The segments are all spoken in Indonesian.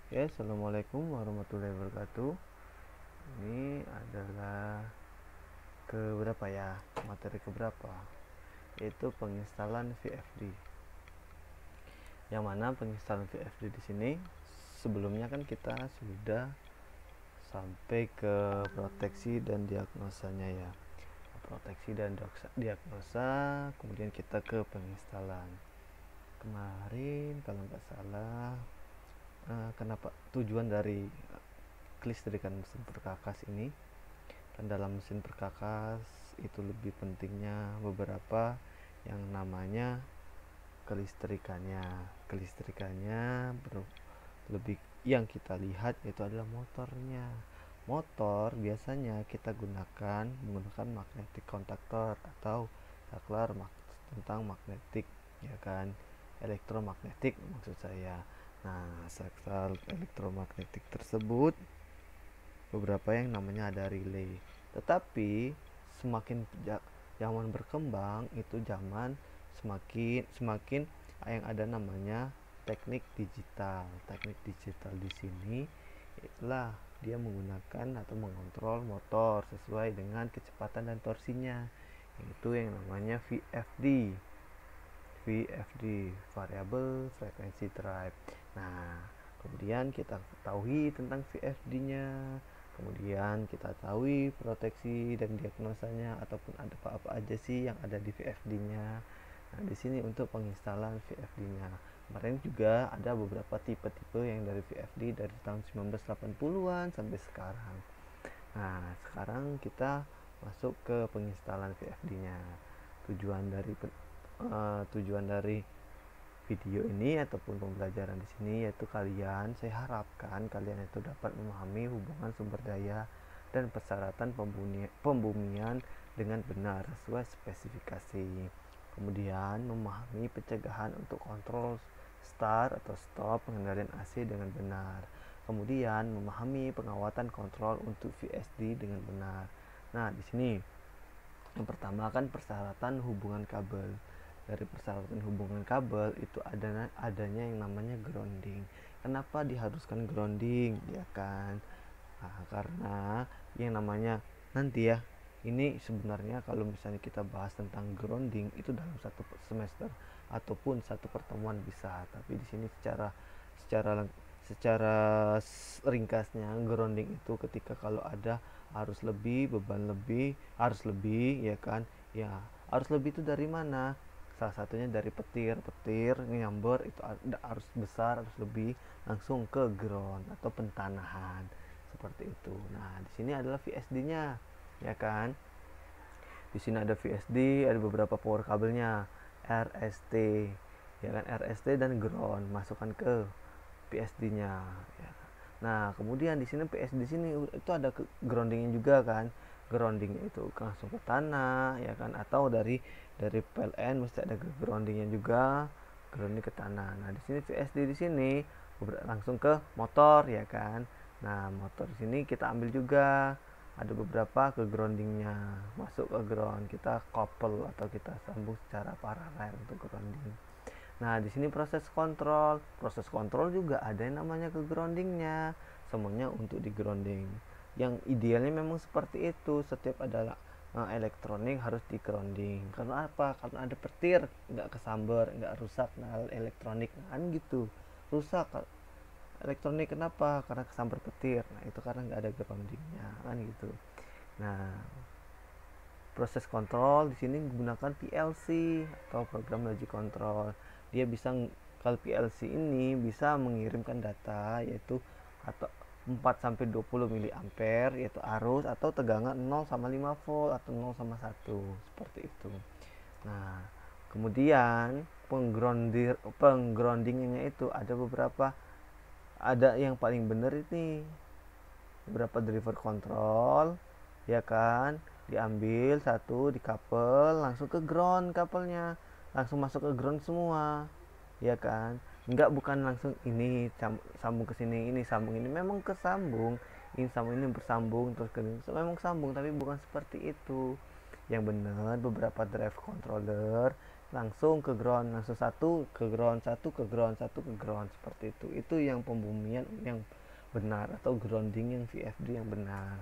Ya, assalamualaikum warahmatullahi wabarakatuh. Ini adalah keberapa ya? Materi keberapa? Yaitu penginstalan VFD. Yang mana penginstalan VFD di sini sebelumnya kan kita sudah sampai ke proteksi dan diagnosanya ya. Proteksi dan diagnosa, kemudian kita ke penginstalan. Kemarin kalau nggak salah, kenapa tujuan dari kelistrikan mesin perkakas ini, dan dalam mesin perkakas itu lebih pentingnya beberapa yang namanya kelistrikannya lebih yang kita lihat itu adalah motornya. Motor biasanya kita menggunakan magnetic contactor atau saklar tentang magnetik, ya kan, elektromagnetik maksud saya. Nah, saklar elektromagnetik tersebut beberapa yang namanya ada relay. Tetapi semakin zaman berkembang, itu zaman semakin semakin yang ada namanya teknik digital. Teknik digital di sini itulah dia menggunakan atau mengontrol motor sesuai dengan kecepatan dan torsinya. Itu yang namanya VFD. VFD, Variable Frequency Drive. Nah, kemudian kita ketahui tentang VFD-nya, kemudian kita tahu proteksi dan diagnosanya ataupun ada apa-apa aja sih yang ada di VFD-nya. Nah, di sini untuk penginstalan VFD-nya. Kemarin juga ada beberapa tipe-tipe yang dari VFD dari tahun 1980-an sampai sekarang. Nah, sekarang kita masuk ke penginstalan VFD-nya. Tujuan dari video ini ataupun pembelajaran di sini yaitu saya harapkan kalian itu dapat memahami hubungan sumber daya dan persyaratan pembumian dengan benar sesuai spesifikasi. Kemudian memahami pencegahan untuk kontrol start atau stop pengendalian AC dengan benar. Kemudian memahami pengawatan kontrol untuk VSD dengan benar. Nah, di sini yang pertama kan persyaratan hubungan kabel. Dari persyaratan hubungan kabel itu adanya yang namanya grounding. Kenapa diharuskan grounding, ya kan? Nah, karena yang namanya nanti ya, ini sebenarnya kalau misalnya kita bahas tentang grounding itu dalam satu semester ataupun satu pertemuan bisa, tapi di sini secara secara ringkasnya, grounding itu ketika kalau ada arus lebih, beban lebih, arus lebih, ya kan, ya arus lebih itu dari mana? Salah satunya dari petir nyamber itu ada arus besar, arus lebih langsung ke ground atau pentanahan seperti itu. Nah, di sini adalah VSD-nya, ya kan. Di sini ada VSD, ada beberapa power kabelnya, RST, ya kan, RST dan ground, masukkan ke PSD-nya. Ya. Nah, kemudian di sini PSD sini itu ada groundingnya juga kan. Groundingnya itu langsung ke tanah, ya kan, atau dari PLN mesti ada groundingnya juga, grounding ke tanah. Nah, di sini VSD di sini langsung ke motor, ya kan. Nah, motor di sini kita ambil juga ada beberapa ke groundingnya, masuk ke ground, kita couple atau kita sambung secara paralel untuk grounding. Nah, di sini proses kontrol juga ada yang namanya ke groundingnya, semuanya untuk di grounding. Yang idealnya memang seperti itu, setiap ada elektronik harus di grounding. Karena apa? Karena ada petir, nggak kesambar, nggak rusak nah elektronik kan gitu. Rusak elektronik kenapa? Karena kesambar petir. Nah, itu karena nggak ada groundingnya kan gitu. Nah, proses kontrol di sini menggunakan PLC atau program logic control. Dia bisa, kalau PLC ini bisa mengirimkan data yaitu atau 4 sampai 20 mA yaitu arus atau tegangan 0 sama 5 volt atau 0 sama 1 seperti itu. Nah, kemudian penggroundingnya itu ada beberapa, ada yang paling benar ini beberapa driver control, ya kan, diambil satu di couple langsung ke ground, kabelnya langsung masuk ke ground semua, ya kan, enggak, bukan langsung ini sambung ke sini, ini sambung, ini memang kesambung, ini sambung, ini bersambung terus ke ini memang sambung, tapi bukan seperti itu. Yang benar beberapa drive controller langsung ke ground, langsung satu ke ground, satu ke ground, satu ke ground, seperti itu yang pembumian yang benar atau grounding yang VFD yang benar.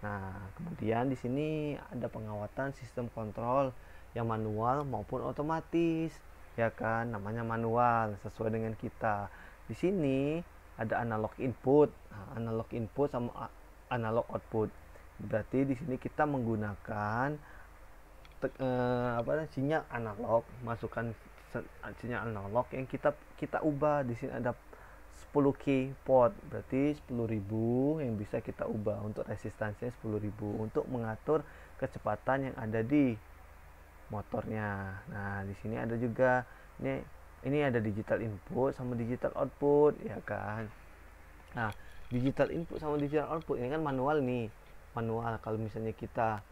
Nah, kemudian di sini ada pengawasan sistem kontrol yang manual maupun otomatis, ya kan, namanya manual sesuai dengan kita. Di sini ada analog input, analog input sama analog output. Berarti di sini kita menggunakan sinyal analog, masukkan sinyal analog yang kita ubah. Di sini ada 10K port, berarti 10.000 yang bisa kita ubah. Untuk resistansinya 10.000 untuk mengatur kecepatan yang ada di motornya. Nah, di sini ada juga ini ada digital input sama digital output, ya kan. Nah, digital input sama digital output ini kan manual nih. Manual kalau misalnya kita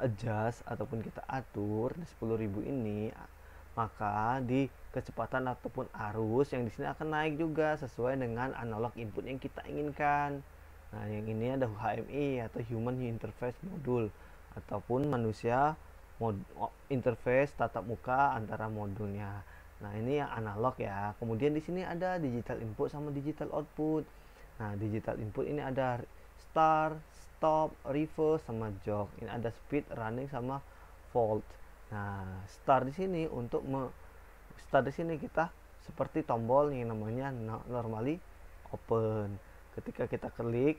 adjust ataupun kita atur di 10.000 ini, maka di kecepatan ataupun arus yang di sini akan naik juga sesuai dengan analog input yang kita inginkan. Nah, yang ini ada HMI atau Human Interface Module ataupun manusia interface tatap muka antara modulnya. Nah, ini yang analog ya. Kemudian di sini ada digital input sama digital output. Nah, digital input ini ada start, stop, reverse sama jog. Ini ada speed, running sama volt. Nah, start di sini untuk start di sini kita seperti tombol yang namanya normally open. Ketika kita klik,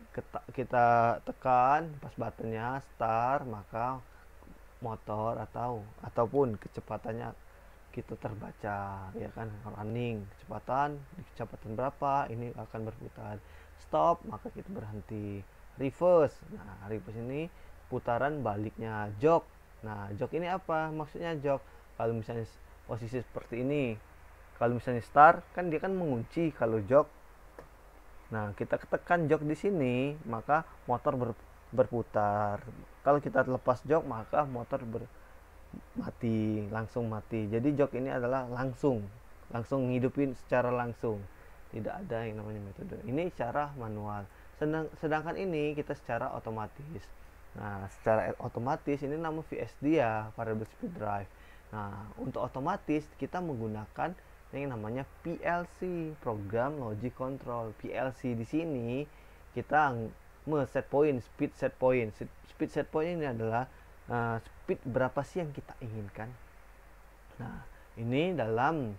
kita tekan pas buttonnya start, maka motor ataupun kecepatannya kita terbaca, ya kan. Running kecepatan berapa, ini akan berputar. Stop, maka kita berhenti. Reverse, nah reverse ini putaran baliknya. Jog, nah jog ini apa maksudnya jog? Kalau misalnya posisi seperti ini, kalau misalnya start kan dia kan mengunci. Kalau jog, nah kita tekan jog di sini maka motor berputar. Kalau kita lepas jog maka motor langsung mati. Jadi jog ini adalah langsung ngidupin secara langsung, tidak ada yang namanya metode. Ini secara manual. Sedangkan ini kita secara otomatis. Nah, secara otomatis ini nama VSD ya, variable speed drive. Nah, untuk otomatis kita menggunakan yang namanya PLC, program logic control. PLC di sini kita set point, speed set point. Speed set point ini adalah speed berapa sih yang kita inginkan. Nah, ini dalam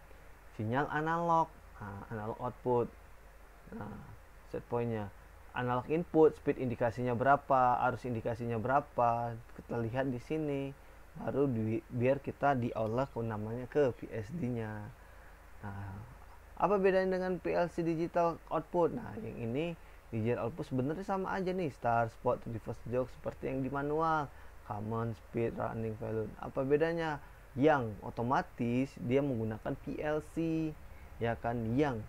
sinyal analog, analog output. Nah, set pointnya analog input, speed indikasinya berapa, arus indikasinya berapa, kita lihat di sini. Baru biar kita diolah namanya ke PSD-nya. Nah, apa bedanya dengan PLC digital output? Nah, yang ini digital output sebenarnya sama aja nih, start, spot, reverse, jog seperti yang di manual, common, speed, running, value. Apa bedanya? Yang otomatis dia menggunakan PLC, ya kan. Yang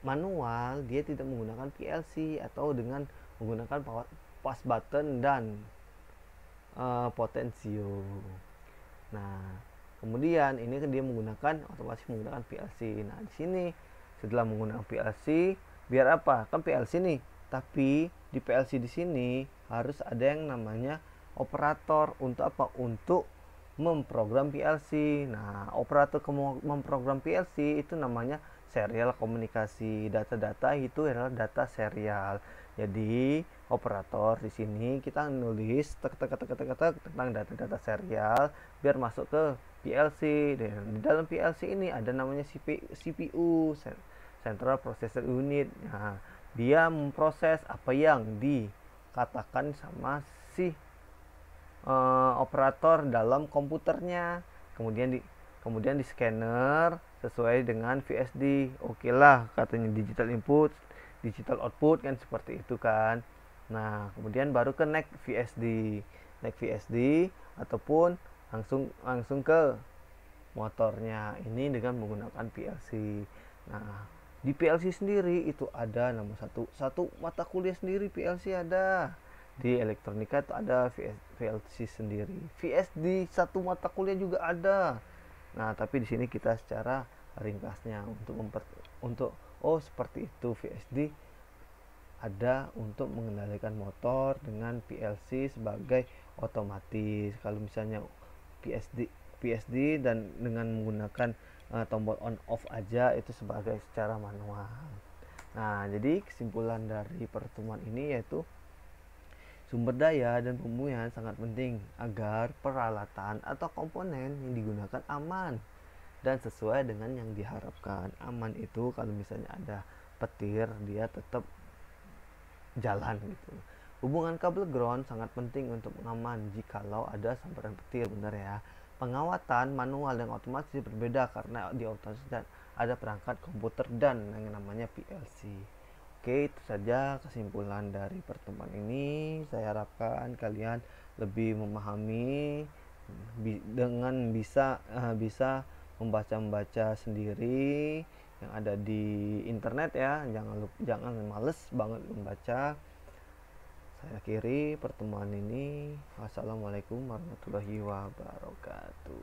manual dia tidak menggunakan PLC atau dengan menggunakan pas button dan potensio. Nah, kemudian ini kan dia menggunakan otomatis menggunakan PLC. Nah, di sini setelah menggunakan PLC, biar apa? Kan PLC nih, tapi di PLC di sini harus ada yang namanya operator. Untuk apa? Untuk memprogram PLC. Nah, operator memprogram PLC itu namanya serial komunikasi. Data-data itu adalah data serial. Jadi operator di sini kita nulis tentang data-data serial biar masuk ke PLC. Dan di dalam PLC ini ada namanya CPU, Central Processor Unit. Nah, dia memproses apa yang dikatakan sama si operator dalam komputernya. Kemudian di scanner sesuai dengan VSD. Oke lah, katanya digital input, digital output kan seperti itu kan. Nah, kemudian baru ke naik VSD ataupun langsung ke motornya. Ini dengan menggunakan PLC. Nah, di PLC sendiri itu ada nama satu mata kuliah sendiri. PLC ada di elektronika itu ada VLC sendiri. VSD satu mata kuliah juga ada. Nah, tapi di sini kita secara ringkasnya untuk seperti itu. VSD ada untuk mengendalikan motor dengan PLC sebagai otomatis. Kalau misalnya PSD dan dengan menggunakan tombol on off aja itu sebagai secara manual. Nah, jadi kesimpulan dari pertemuan ini yaitu sumber daya dan pembumian sangat penting agar peralatan atau komponen yang digunakan aman dan sesuai dengan yang diharapkan. Aman itu kalau misalnya ada petir dia tetap jalan gitu. Hubungan kabel ground sangat penting untuk aman jikalau ada sambaran petir, benar ya. Pengawatan manual dan otomatis berbeda karena di otomatis dan ada perangkat komputer dan yang namanya PLC. Oke, itu saja kesimpulan dari pertemuan ini. Saya harapkan kalian lebih memahami dengan bisa membaca sendiri yang ada di internet ya. Jangan males banget membaca. Saya akhiri pertemuan ini. Wassalamualaikum warahmatullahi wabarakatuh.